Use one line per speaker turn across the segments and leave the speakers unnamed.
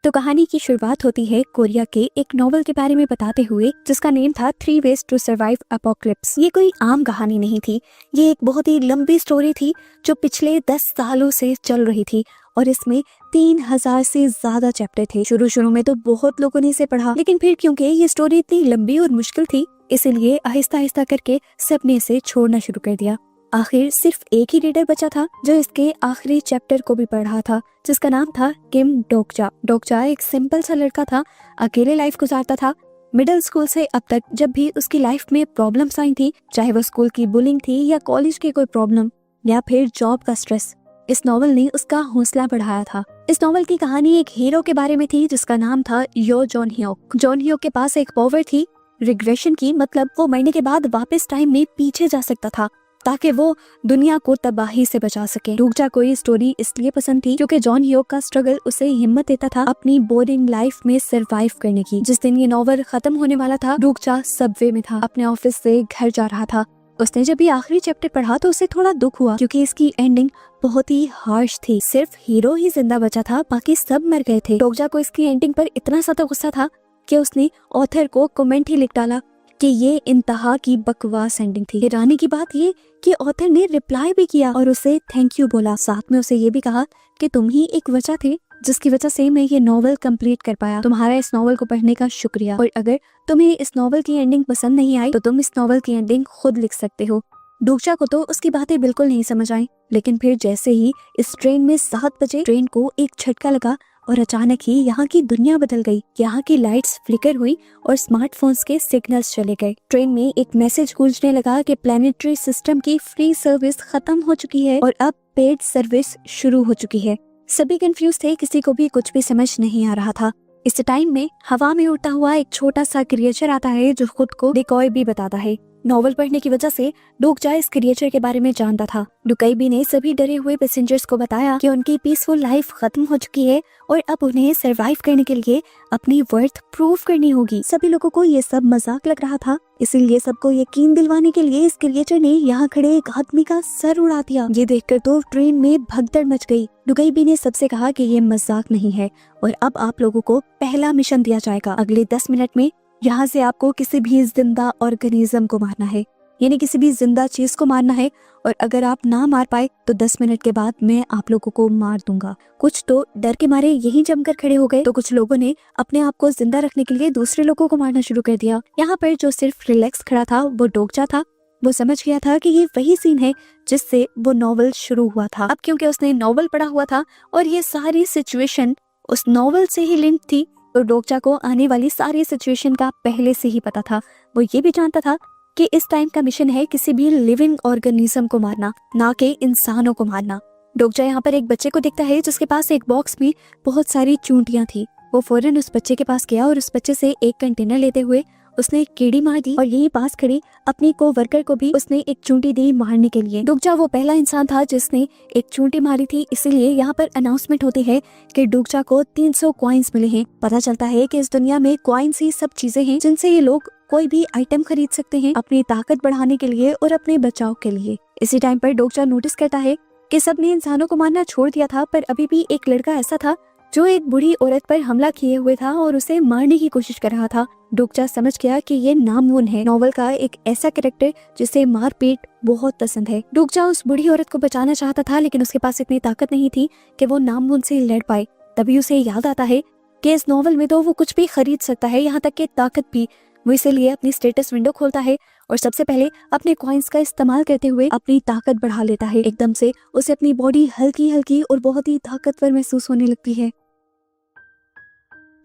तो कहानी की शुरुआत होती है कोरिया के एक नॉवल के बारे में बताते हुए, जिसका नेम था 3 Ways to Survive Apocalypse। ये कोई आम कहानी नहीं थी, ये एक बहुत ही लंबी स्टोरी थी जो पिछले 10 सालों से चल रही थी और इसमें 3000 से ज्यादा चैप्टर थे। शुरू में तो बहुत लोगों ने इसे पढ़ा, लेकिन फिर क्योंकि ये स्टोरी इतनी लंबी और मुश्किल थी, इसलिए आहिस्ता आहिस्ता करके सबने इसे छोड़ना शुरू कर दिया। आखिर सिर्फ एक ही रीडर बचा था जो इसके आखिरी चैप्टर को भी पढ़ रहा था, जिसका नाम था किम डोकजा। डोकजा एक सिंपल सा लड़का था, अकेले लाइफ गुजारता था। मिडिल स्कूल से अब तक जब भी उसकी लाइफ में प्रॉब्लम्स आई थी, चाहे वो स्कूल की बुलिंग थी या कॉलेज की कोई प्रॉब्लम या फिर जॉब का स्ट्रेस, इस नॉवल ने उसका हौसला बढ़ाया था। इस नॉवल की कहानी एक हीरो के बारे में थी जिसका नाम था यो जॉन ह्योक। जॉन ह्योक के पास एक पावर थी रिग्रेशन की, मतलब वो मरने के बाद वापस टाइम में पीछे जा सकता था ताकि वो दुनिया को तबाही से बचा सके। डोकजा को ये स्टोरी इसलिए पसंद थी क्योंकि जॉन ह्योक का स्ट्रगल उसे हिम्मत देता था अपनी बोरिंग लाइफ में सरवाइव करने की। जिस दिन ये नॉवल खत्म होने वाला था, डोकजा सबवे में था, अपने ऑफिस से घर जा रहा था। उसने जब ये आखिरी चैप्टर पढ़ा तो उसे थोड़ा दुख हुआ क्योंकि इसकी एंडिंग बहुत ही हार्श थी। सिर्फ हीरो ही जिंदा बचा था, बाकी सब मर गए थे। डोकजा को इसकी एंडिंग पर इतना ज्यादा गुस्सा था कि उसने ऑथर को कमेंट ही लिख डाला कि ये इंतहा की बकवास एंडिंग थी। हैरानी की बात ये कि ऑथर ने रिप्लाई भी किया और उसे थैंक यू बोला। साथ में उसे ये भी कहा कि तुम ही एक वजह थे जिसकी वजह से मैं ये नॉवल कंप्लीट कर पाया। तुम्हारा इस नॉवल को पढ़ने का शुक्रिया, और अगर तुम्हें इस नॉवल की एंडिंग पसंद नहीं आई तो तुम इस नॉवल की एंडिंग खुद लिख सकते हो। डोकजा को तो उसकी बातें बिल्कुल नहीं समझ आई, लेकिन फिर जैसे ही इस ट्रेन में 7 बजे ट्रेन को एक झटका लगा और अचानक ही यहाँ की दुनिया बदल गई। यहाँ की लाइट्स फ्लिकर हुई और स्मार्टफोन्स के सिग्नल्स चले गए। ट्रेन में एक मैसेज गूंजने लगा कि प्लैनेटरी सिस्टम की फ्री सर्विस खत्म हो चुकी है और अब पेड सर्विस शुरू हो चुकी है। सभी कंफ्यूज थे, किसी को भी कुछ भी समझ नहीं आ रहा था। इस टाइम में हवा में उड़ता हुआ एक छोटा सा क्रिएचर आता है जो खुद को डिकॉय भी बताता है। नॉवल पढ़ने की वजह से डोकजा इस क्रिएचर के बारे में जानता था। डुकाईबी ने सभी डरे हुए पैसेंजर्स को बताया कि उनकी पीसफुल लाइफ खत्म हो चुकी है और अब उन्हें सरवाइव करने के लिए अपनी वर्थ प्रूव करनी होगी। सभी लोगों को ये सब मजाक लग रहा था, इसीलिए सबको यकीन दिलवाने के लिए इस क्रिएचर ने यहाँ खड़े एक आदमी का सर उड़ा दिया। ये देखकर तो ट्रेन में भगदड़ मच गई। डुकाईबी ने सबसे कहा कि ये मजाक नहीं है और अब आप लोगों को पहला मिशन दिया जाएगा। अगले 10 मिनट में यहाँ से आपको किसी भी जिंदा ऑर्गेनिज्म को मारना है, यानी किसी भी जिंदा चीज को मारना है, और अगर आप ना मार पाए तो 10 मिनट के बाद मैं आप लोगों को मार दूंगा। कुछ तो डर के मारे यहीं जमकर खड़े हो गए, तो कुछ लोगों ने अपने आप को जिंदा रखने के लिए दूसरे लोगों को मारना शुरू कर दिया। यहाँ पर जो सिर्फ रिलैक्स खड़ा था वो डोकजा था। वो समझ गया था कि ये वही सीन है जिससे वो नॉवल शुरू हुआ था। अब क्योंकि उसने नॉवल पढ़ा हुआ था और ये सारी सिचुएशन उस नॉवल से ही लिंक थी, तो डोकजा को आने वाली सारी सिचुएशन का पहले से ही पता था। वो ये भी जानता था कि इस टाइम का मिशन है किसी भी लिविंग ऑर्गेनिज्म को मारना, ना कि इंसानों को मारना। डोकजा यहाँ पर एक बच्चे को देखता है जिसके पास एक बॉक्स में बहुत सारी चूंटियां थी। वो फौरन उस बच्चे के पास गया और उस बच्चे से एक कंटेनर लेते हुए उसने एक कीड़ी मार दी और यहीं पास खड़ी अपनी को वर्कर को भी उसने एक चूंटी दी मारने के लिए। डोकजा वो पहला इंसान था जिसने एक चूंटी मारी थी, इसलिए यहाँ पर अनाउंसमेंट होती है कि डोकजा को 300 कॉइन्स मिले हैं। पता चलता है कि इस दुनिया में कॉइन्स ही सब चीजें हैं जिनसे ये लोग कोई भी आइटम खरीद सकते हैं अपनी ताकत बढ़ाने के लिए और अपने बचाव के लिए। इसी टाइम पर डोकजा नोटिस करता है कि सबने इंसानों को मारना छोड़ दिया था, पर अभी भी एक लड़का ऐसा था जो एक बूढ़ी औरत पर हमला किए हुए था और उसे मारने की कोशिश कर रहा था। डोकजा समझ गया कि ये नामून है, नॉवल का एक ऐसा कैरेक्टर जिसे मारपीट बहुत पसंद है। डोकजा उस बूढ़ी औरत को बचाना चाहता था, लेकिन उसके पास इतनी ताकत नहीं थी कि वो नामून से लड़ पाए। तभी उसे याद आता है कि इस नॉवल में तो वो कुछ भी खरीद सकता है, यहाँ तक कि ताकत भी। वो इसीलिए अपनी स्टेटस विंडो खोलता है और सबसे पहले अपने कॉइन्स का इस्तेमाल करते हुए अपनी ताकत बढ़ा लेता है। एकदम से उसे अपनी बॉडी हल्की हल्की और बहुत ही ताकतवर महसूस होने लगती है।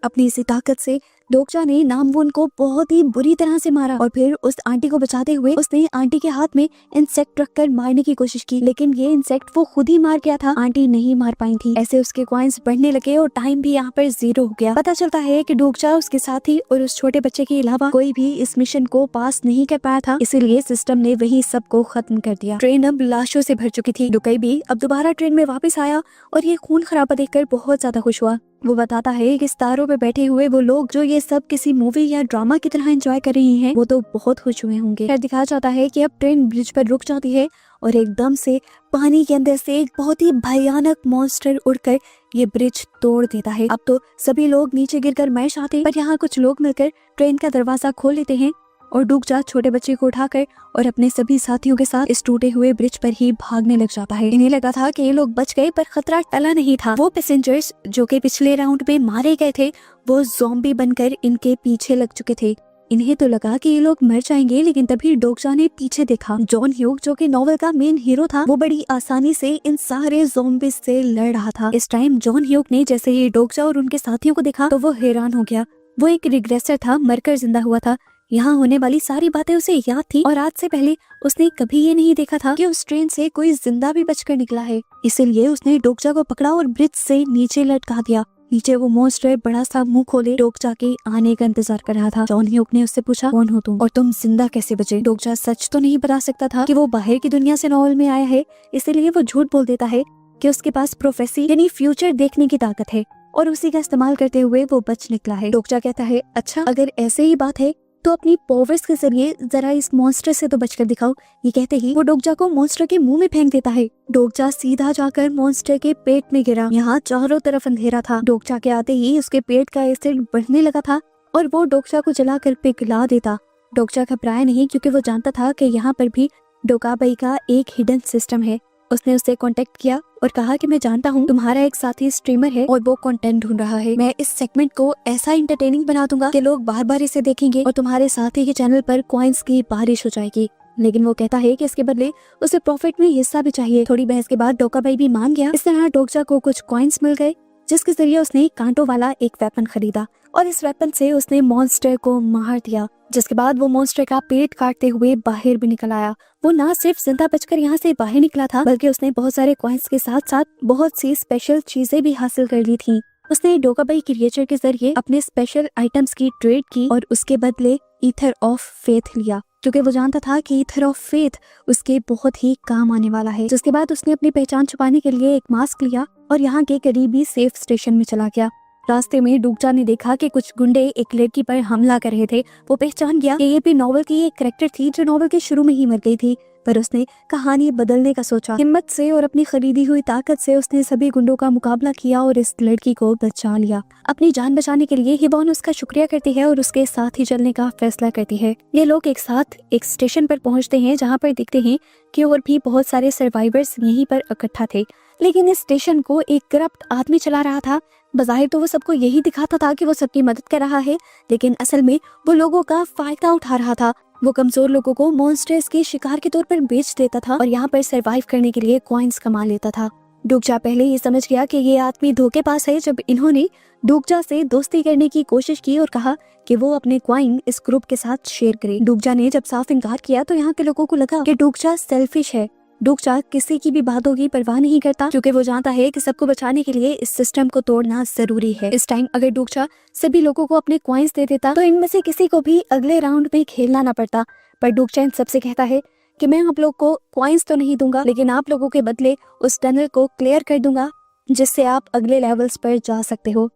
अपनी इसी ताकत से डोकजा ने नामवून को बहुत ही बुरी तरह से मारा और फिर उस आंटी को बचाते हुए उसने आंटी के हाथ में इंसेक्ट रखकर मारने की कोशिश की, लेकिन ये इंसेक्ट वो खुद ही मार गया था, आंटी नहीं मार पाई थी। ऐसे उसके कॉइन्स बढ़ने लगे और टाइम भी यहाँ पर 0 हो गया। पता चलता है कि डोकजा, उसके साथी और उस छोटे बच्चे के अलावा कोई भी इस मिशन को पास नहीं कर पाया था, इसीलिए सिस्टम ने वही सबको खत्म कर दिया। ट्रेन अब लाशों से भर चुकी थी। डुकाईबी अब दोबारा ट्रेन में वापस आया और ये खून खराबा देखकर बहुत ज्यादा खुश हुआ। वो बताता है कि सितारों पे बैठे हुए वो लोग जो ये सब किसी मूवी या ड्रामा की तरह एंजॉय कर रही हैं, वो तो बहुत खुश हुए होंगे। फिर दिखाया जाता है कि अब ट्रेन ब्रिज पर रुक जाती है और एकदम से पानी के अंदर से एक बहुत ही भयानक मॉन्स्टर उड़कर ये ब्रिज तोड़ देता है। अब तो सभी लोग नीचे गिरकर मर जाते, पर यहाँ कुछ लोग मिलकर ट्रेन का दरवाजा खोल लेते हैं और डूबजा छोटे बच्चे को उठाकर और अपने सभी साथियों के साथ इस टूटे हुए ब्रिज पर ही भागने लग जाता है। इन्हें लगा था कि ये लोग बच गए, पर खतरा टला नहीं था। वो पैसेंजर्स जो कि पिछले राउंड में मारे गए थे वो ज़ॉम्बी बनकर इनके पीछे लग चुके थे। इन्हें तो लगा कि ये लोग मर जाएंगे, लेकिन तभी डोकजा ने पीछे देखा। जॉन ह्यूग जो कि नॉवल का मेन हीरो था, वो बड़ी आसानी से इन सारे ज़ॉम्बीज से लड़ रहा था। इस टाइम जॉन ह्यूग ने जैसे ही डोकजा और उनके साथियों को देखा तो वो हैरान हो गया। वो एक रिग्रेसर था, मरकर जिंदा हुआ था। यहाँ होने वाली सारी बातें उसे याद थी और आज से पहले उसने कभी ये नहीं देखा था कि उस ट्रेन से कोई जिंदा भी बचकर निकला है। इसीलिए उसने डोकजा को पकड़ा और ब्रिज से नीचे लटका दिया। नीचे वो मॉन्स्टर बड़ा सा मुंह खोले डोकजा के आने का इंतजार कर रहा था। जॉन ह्यूग ने उससे पूछा, कौन हो तुम और तुम जिंदा कैसे बचे? डोकजा सच तो नहीं बता सकता था कि वो बाहर की दुनिया से नॉवल में आया है, इसीलिए वो झूठ बोल देता है कि उसके पास प्रोफेसी यानी फ्यूचर देखने की ताकत है और उसी का इस्तेमाल करते हुए वो बच निकला है। डोकजा कहता है, अच्छा अगर ऐसे ही बात है तो अपनी पावर्स के जरिए जरा इस मॉन्स्टर से तो बचकर दिखाओ। ये कहते ही वो डोकजा को मॉन्स्टर के मुंह में फेंक देता है। डोकजा सीधा जाकर मॉन्स्टर के पेट में गिरा। यहाँ चारों तरफ अंधेरा था। डोकजा के आते ही उसके पेट का एसिड बढ़ने लगा था और वो डोकजा को जलाकर पिघला देता। डोकजा घबराया नहीं क्योंकि वो जानता था कि यहाँ पर भी डोकाबाई का एक हिडन सिस्टम है। उसने उससे कांटेक्ट किया और कहा कि मैं जानता हूँ तुम्हारा एक साथी स्ट्रीमर है और वो कंटेंट ढूंढ रहा है। मैं इस सेगमेंट को ऐसा इंटरटेनिंग बना दूंगा कि लोग बार बार इसे देखेंगे और तुम्हारे साथी के चैनल पर कॉइन्स की बारिश हो जाएगी। लेकिन वो कहता है कि इसके बदले उसे प्रॉफिट में हिस्सा भी चाहिए। थोड़ी बहस के बाद डोकाबाई भी मान गया। इस तरह डोकजा को कुछ कॉइन्स मिल गए, जिसके जरिए उसने कांटों वाला एक वेपन खरीदा और इस वेपन से उसने मॉन्स्टर को मार दिया। जिसके बाद वो मॉन्स्टर का पेट काटते हुए बाहर भी निकल आया। वो ना सिर्फ जिंदा बचकर यहाँ से बाहर निकला था, बल्कि उसने बहुत सारे कॉइन्स के साथ साथ बहुत सी स्पेशल चीजें भी हासिल कर ली थी। उसने डोकाबाई क्रिएचर के जरिए अपने स्पेशल आइटम्स की ट्रेड की और उसके बदले ईथर ऑफ फेथ लिया, क्योंकि वो जानता था कि ईथर ऑफ फेथ उसके बहुत ही काम आने वाला है। जिसके बाद उसने अपनी पहचान छुपाने के लिए एक मास्क लिया और यहाँ के करीबी सेफ स्टेशन में चला गया। रास्ते में डोकजा ने देखा कि कुछ गुंडे एक लड़की पर हमला कर रहे थे। वो पहचान गया कि ये भी नॉवल की एक कैरेक्टर थी जो नॉवल के शुरू में ही मर गई थी, पर उसने कहानी बदलने का सोचा। हिम्मत से और अपनी खरीदी हुई ताकत से उसने सभी गुंडों का मुकाबला किया और इस लड़की को बचा लिया। अपनी जान बचाने के लिए हिबॉन उसका शुक्रिया करती है और उसके साथ ही चलने का फैसला करती है। ये लोग एक साथ एक स्टेशन पर पहुंचते हैं, जहां पर देखते हैं कि और भी बहुत सारे सर्वाइवर्स यहीं पर इकट्ठा थे। लेकिन इस स्टेशन को एक करप्ट आदमी चला रहा था। बज़ाहिर तो वो सबको यही दिखाता था कि वो सबकी मदद कर रहा है, लेकिन असल में वो लोगों का फायदा उठा रहा था। वो कमजोर लोगों को मॉन्स्टर्स के शिकार के तौर पर बेच देता था और यहाँ पर सरवाइव करने के लिए कॉइन्स कमा लेता था। डोकजा पहले ही समझ गया कि ये आदमी धोखेबाज है जब इन्होंने डोकजा से दोस्ती करने की कोशिश की और कहा कि वो अपने कॉइन इस ग्रुप के साथ शेयर करे। डोकजा ने जब साफ इनकार किया तो यहाँ के लोगों को लगा कि डोकजा सेल्फिश है। डोकजा किसी की भी बातों की परवाह नहीं करता, क्योंकि वो जानता है कि सबको बचाने के लिए इस सिस्टम को तोड़ना जरूरी है। इस टाइम अगर डोकजा सभी लोगों को अपने कॉइन्स दे देता तो इनमें से किसी को भी अगले राउंड में खेलना ना पड़ता। पर डोकजा इन सबसे कहता है कि मैं आप लोग को कॉइन्स तो नहीं दूंगा, लेकिन आप लोगों के बदले उस टनल को क्लियर कर दूंगा जिससे आप अगले लेवल्स पर जा सकते हो।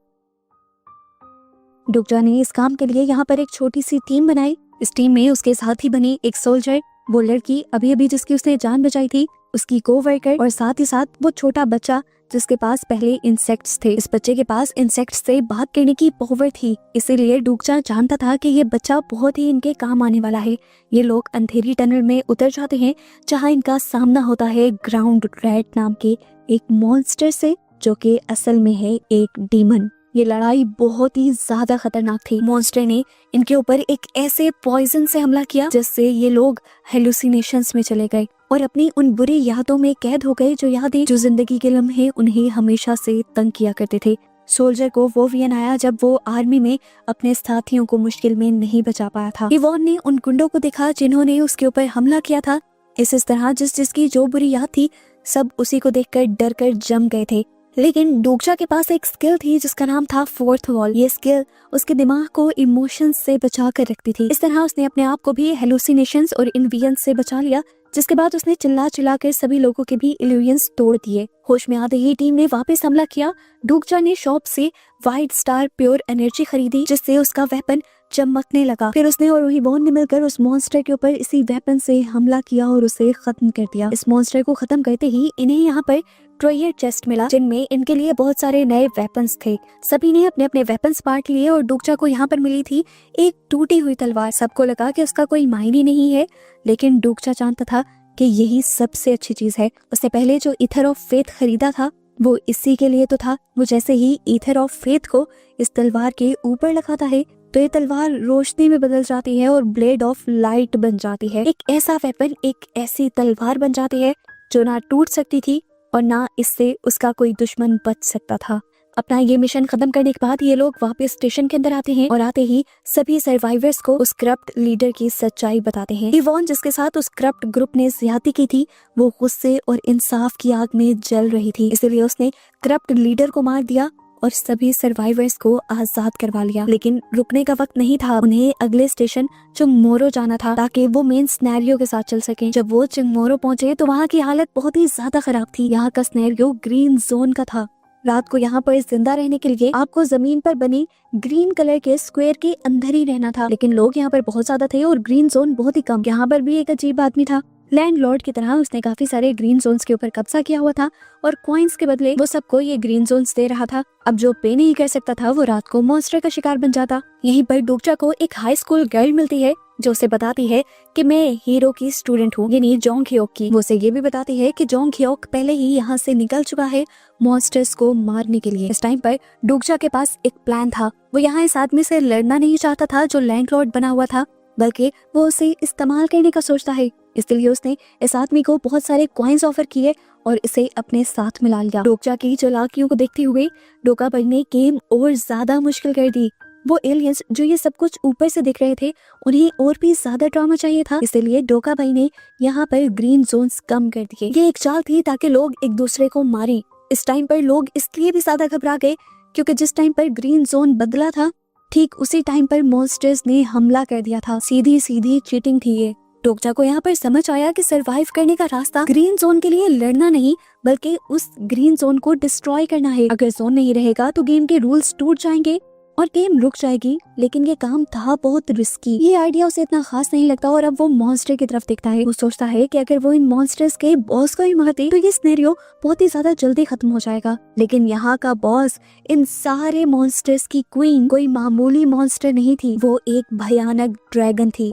डोकजा ने इस काम के लिए यहाँ पर एक छोटी सी टीम बनाई। इस टीम में उसके साथ ही बनी एक सोल्जर, वो लड़की अभी अभी जिसकी उसने जान बचाई थी, उसकी कोवर्कर और साथ ही साथ वो छोटा बच्चा जिसके पास पहले इंसेक्ट्स थे। इस बच्चे के पास इंसेक्ट्स से बात करने की पावर थी, इसीलिए डोकजा जानता था कि ये बच्चा बहुत ही इनके काम आने वाला है। ये लोग अंधेरी टनल में उतर जाते हैं जहाँ इनका सामना होता है ग्राउंड रैट नाम के एक मॉन्स्टर से, जो कि असल में है एक डीमन। ये लड़ाई बहुत ही ज्यादा खतरनाक थी। मॉन्स्टर ने इनके ऊपर एक ऐसे पॉइजन से हमला किया जिससे ये लोग हेलुसिनेशंस में चले गए और अपनी उन बुरी यादों में कैद हो गए, जो यादें जो जिंदगी के लम्हे उन्हें हमेशा से तंग किया करते थे। सोल्जर को वो वियन आया जब वो आर्मी में अपने साथियों को मुश्किल में नहीं बचा पाया था। इवॉन ने उन गुंडों को देखा जिन्होंने उसके ऊपर हमला किया था। इस तरह जिसकी जो बुरी याद थी सब उसी को देखकर डर कर जम गए थे। लेकिन डोकजा के पास एक स्किल थी जिसका नाम था फोर्थ वॉल। ये स्किल उसके दिमाग को इमोशंस से बचा कर रखती थी। इस तरह उसने अपने आप को भी हेलुसिनेशंस और इन्वियंस से बचा लिया, जिसके बाद उसने चिल्ला कर सभी लोगों के भी इल्यूजन्स तोड़ दिए। होश में आते ही टीम ने वापस हमला किया। डोकजा ने शॉप से वाइट स्टार प्योर एनर्जी खरीदी, जिससे उसका वेपन चमकने लगा। फिर उसने और हीबॉन ने मिलकर उस मॉन्स्टर के ऊपर इसी वेपन से हमला किया और उसे खत्म कर दिया। इस मॉन्स्टर को खत्म करते ही इन्हें यहाँ पर ट्रेजर चेस्ट मिला, जिनमें इनके लिए बहुत सारे नए वेपन्स थे। सभी ने अपने अपने वेपन्स बांट लिए और डोकचा को यहाँ पर मिली थी एक टूटी हुई तलवार। सबको लगा कि उसका कोई मायने नहीं है, लेकिन डोकचा जानता था कि यही सबसे अच्छी चीज है। उसने पहले जो ईथर ऑफ फेथ खरीदा था वो इसी के लिए तो था। वो जैसे ही ईथर ऑफ फेथ को इस तलवार के ऊपर लगाता है तो ये तलवार रोशनी में बदल जाती है और ब्लेड ऑफ लाइट बन जाती है। एक ऐसा वेपन, एक ऐसी तलवार बन जाती है जो ना टूट सकती थी और ना इससे उसका कोई दुश्मन बच सकता था। अपना ये मिशन खत्म करने के बाद ये लोग वापस स्टेशन के अंदर आते हैं और आते ही सभी सर्वाइवर्स को उस करप्ट लीडर की सच्चाई बताते हैं। हीवॉन, जिसके साथ उस करप्ट ग्रुप ने ज्यादती की थी, वो गुस्से और इंसाफ की आग में जल रही थी, इसलिए उसने करप्ट लीडर को मार दिया और सभी सर्वाइवर्स को आजाद करवा लिया। लेकिन रुकने का वक्त नहीं था, उन्हें अगले स्टेशन चुंगमोरो जाना था ताकि वो मेन सिनेरियो के साथ चल सकें। जब वो चुंगमोरो पहुंचे तो वहाँ की हालत बहुत ही ज्यादा खराब थी। यहाँ का सिनेरियो ग्रीन जोन का था। रात को यहाँ पर जिंदा रहने के लिए आपको जमीन पर बनी ग्रीन कलर के स्क्वायर के अंदर ही रहना था, लेकिन लोग यहाँ पर बहुत ज्यादा थे और ग्रीन जोन बहुत ही कम। यहाँ पर भी एक अजीब आदमी था, लैंडलॉर्ड की तरह उसने काफी सारे ग्रीन जोन्स के ऊपर कब्जा किया हुआ था और कॉइन्स के बदले वो सबको ये ग्रीन जोन्स दे रहा था। अब जो पे नहीं कर सकता था वो रात को मॉन्स्टर का शिकार बन जाता। यहीं पर डोकचा को एक हाई स्कूल गर्ल मिलती है जो उसे बताती है कि मैं हीरो की स्टूडेंट हूँ, यानी जोंग ह्योक की। वो उसे ये भी बताती है कि जोंग ह्योक पहले ही यहाँ से निकल चुका है मॉन्स्टर्स को मारने के लिए। इस टाइम पर डोकचा के पास एक प्लान था। वो यहाँ इस आदमी से लड़ना नहीं चाहता था जो लैंडलॉर्ड बना हुआ था, बल्कि वो उसे इस्तेमाल करने का सोचता है। इसलिए उसने इस आदमी को बहुत सारे कॉइन्स ऑफर किए और इसे अपने साथ मिला लिया। डोकचा की चालाकियों को देखते हुए डोका भाई ने गेम और ज्यादा मुश्किल कर दी। वो एलियंस जो ये सब कुछ ऊपर से दिख रहे थे, उन्हें और भी ज्यादा ड्रामा चाहिए था, इसलिए डोका भाई ने यहाँ पर ग्रीन जोन्स कम कर दिए। ये एक चाल थी ताकि लोग एक दूसरे को मारें। इस टाइम पर लोग इसलिए भी ज्यादा घबरा गए क्योंकि जिस टाइम पर ग्रीन जोन बदला था, ठीक उसी टाइम पर मॉन्स्टर्स ने हमला कर दिया था। सीधी सीधी चीटिंग थी ये। डोकचा को यहाँ पर समझ आया कि सरवाइव करने का रास्ता ग्रीन जोन के लिए लड़ना नहीं, बल्कि उस ग्रीन जोन को डिस्ट्रॉय करना है। अगर जोन नहीं रहेगा तो गेम के रूल्स टूट जाएंगे और गेम रुक जाएगी। लेकिन ये काम था बहुत रिस्की। ये आइडिया उसे इतना खास नहीं लगता और अब वो मॉन्स्टर की तरफ देखता है। वो सोचता है कि अगर वो इन मॉन्स्टर्स के बॉस को ही मार दे तो ये सिनेरियो बहुत ही ज्यादा जल्दी खत्म हो जाएगा। लेकिन यहाँ का बॉस, इन सारे मॉन्स्टर्स की क्वीन, कोई मामूली मॉन्स्टर नहीं थी, वो एक भयानक ड्रैगन थी।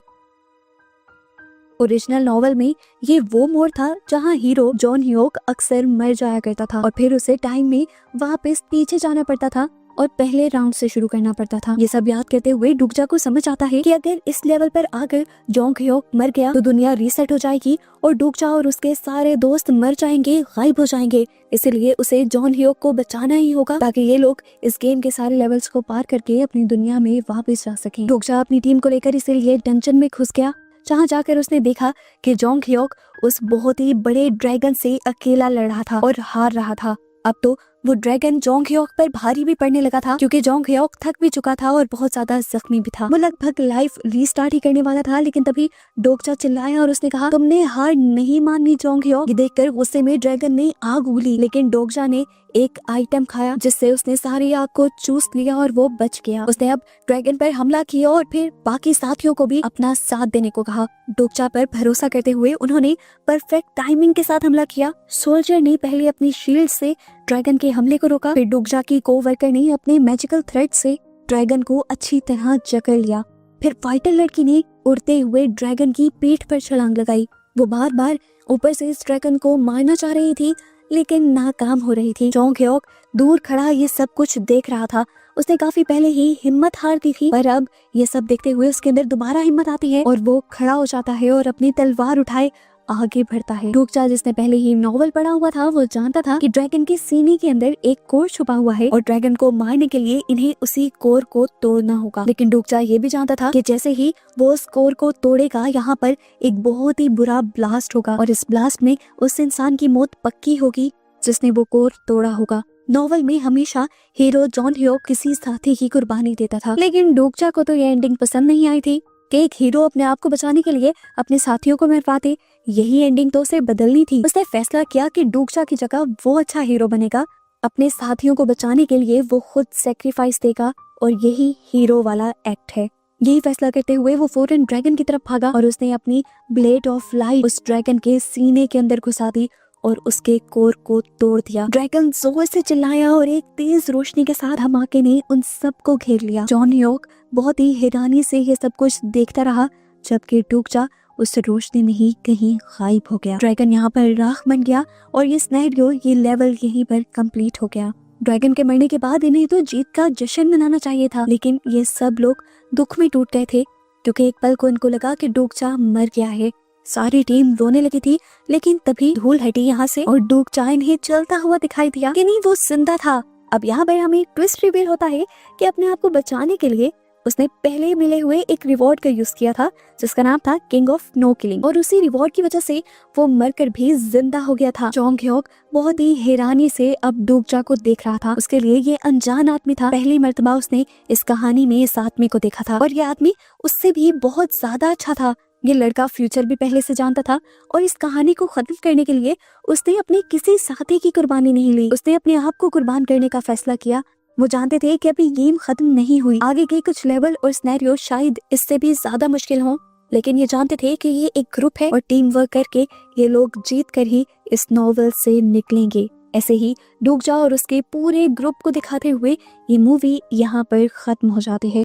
ओरिजिनल नॉवल में ये वो मोड़ था जहाँ हीरो जॉन ह्योक अक्सर मर जाया करता था और फिर उसे टाइम में वापस पीछे जाना पड़ता था और पहले राउंड से शुरू करना पड़ता था। ये सब याद करते हुए डोकचा को समझ आता है कि अगर इस लेवल पर आकर जॉन ह्योक मर गया तो दुनिया रीसेट हो जाएगी और डोकचा और उसके सारे दोस्त मर जाएंगे, गायब हो जाएंगे। इसलिए उसे जॉन ह्योक को बचाना ही होगा ताकि ये लोग इस गेम के सारे लेवल्स को पार करके अपनी दुनिया में वापस जा सकें। डोकचा अपनी टीम को लेकर इसीलिए डंजन में घुस गया, जहाँ जाकर उसने देखा कि जोंग ह्योक उस बहुत ही बड़े ड्रैगन से अकेला लड़ रहा था और हार रहा था। अब तो वो ड्रैगन जोंग ह्योक पर भारी भी पड़ने लगा था क्योंकि जोंग ह्योक थक भी चुका था और बहुत ज्यादा जख्मी भी था। वो लगभग लाइफ रीस्टार्ट ही करने वाला था, लेकिन तभी डोकचा चिल्लाया और उसने कहा, तुमने हार नहीं माननी जोंग ह्योक। ये देखकर गुस्से में ड्रैगन ने आग उगली, लेकिन डोकचा ने एक आइटम खाया जिससे उसने सारी आग को चूस लिया और वो बच गया। उसने अब ड्रैगन पर हमला किया और फिर बाकी साथियों को भी अपना साथ देने को कहा। डोकचा पर भरोसा करते हुए उन्होंने परफेक्ट टाइमिंग के साथ हमला किया। सोल्जर ने पहले अपनी शील्ड से ड्रैगन के हमले को रोका, फिर डोकचा की कोवर्कर ने अपने मैजिकल थ्रेड से ड्रैगन को अच्छी तरह जकड़ लिया। फिर फाइटर लड़की ने उड़ते हुए ड्रैगन की पीठ पर छलांग लगाई। वो बार बार ऊपर से इस ड्रैगन को मारना चाह रही थी, लेकिन नाकाम हो रही थी। जोंग ह्योक दूर खड़ा ये सब कुछ देख रहा था। उसने काफी पहले ही हिम्मत हार दी थी, पर अब ये सब देखते हुए उसके अंदर दोबारा हिम्मत आती है और वो खड़ा हो जाता है और अपनी तलवार उठाए आगे बढ़ता है। डोकचा, जिसने पहले ही नॉवल पढ़ा हुआ था, वो जानता था कि ड्रैगन की सीने के अंदर एक कोर छुपा हुआ है और ड्रैगन को मारने के लिए इन्हें उसी कोर को तोड़ना होगा। लेकिन डोकचा ये भी जानता था कि जैसे ही वो उस कोर को तोड़ेगा, यहाँ पर एक बहुत ही बुरा ब्लास्ट होगा और इस ब्लास्ट में उस इंसान की मौत पक्की होगी जिसने वो कोर तोड़ा होगा। नॉवल में हमेशा हीरो जॉन ह्योक किसी साथी की कुर्बानी देता था, लेकिन डोकचा को तो ये एंडिंग पसंद नहीं आई थी कि एक हीरो अपने आप को बचाने के लिए अपने साथियों को मरवा दे। यही एंडिंग तो उसे बदलनी थी। उसने फैसला किया कि डोकचा की जगह वो अच्छा हीरो बनेगा, अपने साथियों को बचाने के लिए वो खुद सेक्रीफाइस देगा और यही हीरो वाला एक्ट है। यही फैसला करते हुए वो फौरन ड्रैगन की तरफ भागा और उसने अपनी ब्लेड ऑफ लाइट उस ड्रैगन के सीने के अंदर घुसा दी और उसके कोर को तोड़ दिया। ड्रैगन जोर से चिल्लाया और एक तेज रोशनी के साथ धमाके ने उन सबको घेर लिया। जॉन ह्योक बहुत ही हैरानी से ये सब कुछ देखता रहा, जबकि डूकजा उस रोशनी में ही कहीं गायब हो गया। ड्रैगन यहाँ पर राख बन गया और ये सिनेरियो, ये लेवल यहीं पर कंप्लीट हो गया। ड्रैगन के मरने के बाद इन्हें तो जीत का जश्न मनाना चाहिए था, लेकिन ये सब लोग दुख में टूट गए थे क्योंकि एक पल को इनको लगा कि डूकजा मर गया है। सारी टीम रोने लगी थी, लेकिन तभी धूल हटी यहाँ से और डूकजा इन्हें चलता हुआ दिखाई दिया कि नहीं, वो जिंदा था। अब यहाँ पर हमें ट्विस्ट रिवील होता है कि अपने आप को बचाने के लिए उसने पहले मिले हुए एक रिवॉर्ड का यूज किया था जिसका नाम था किंग ऑफ नो किलिंग, और उसी रिवॉर्ड की वजह से वो मरकर भी जिंदा हो गया था। जोंग ह्योक बहुत ही हैरानी से अब डूकजा को देख रहा था। उसके लिए ये अनजान आदमी था। पहली मर्तबा उसने इस कहानी में इस आदमी को देखा था और ये आदमी उससे भी बहुत ज्यादा अच्छा था। ये लड़का फ्यूचर भी पहले से जानता था और इस कहानी को खत्म करने के लिए उसने अपने किसी साथी की कुर्बानी नहीं ली, उसने अपने आप को कुर्बान करने का फैसला किया। वो जानते थे कि अभी गेम खत्म नहीं हुई, आगे के कुछ लेवल और सिनेरियो शायद इससे भी ज्यादा मुश्किल हों, लेकिन ये जानते थे कि ये एक ग्रुप है और टीम वर्क करके ये लोग जीत कर ही इस नॉवेल से निकलेंगे। ऐसे ही डूकजा और उसके पूरे ग्रुप को दिखाते हुए ये मूवी यहाँ पर खत्म हो जाती है।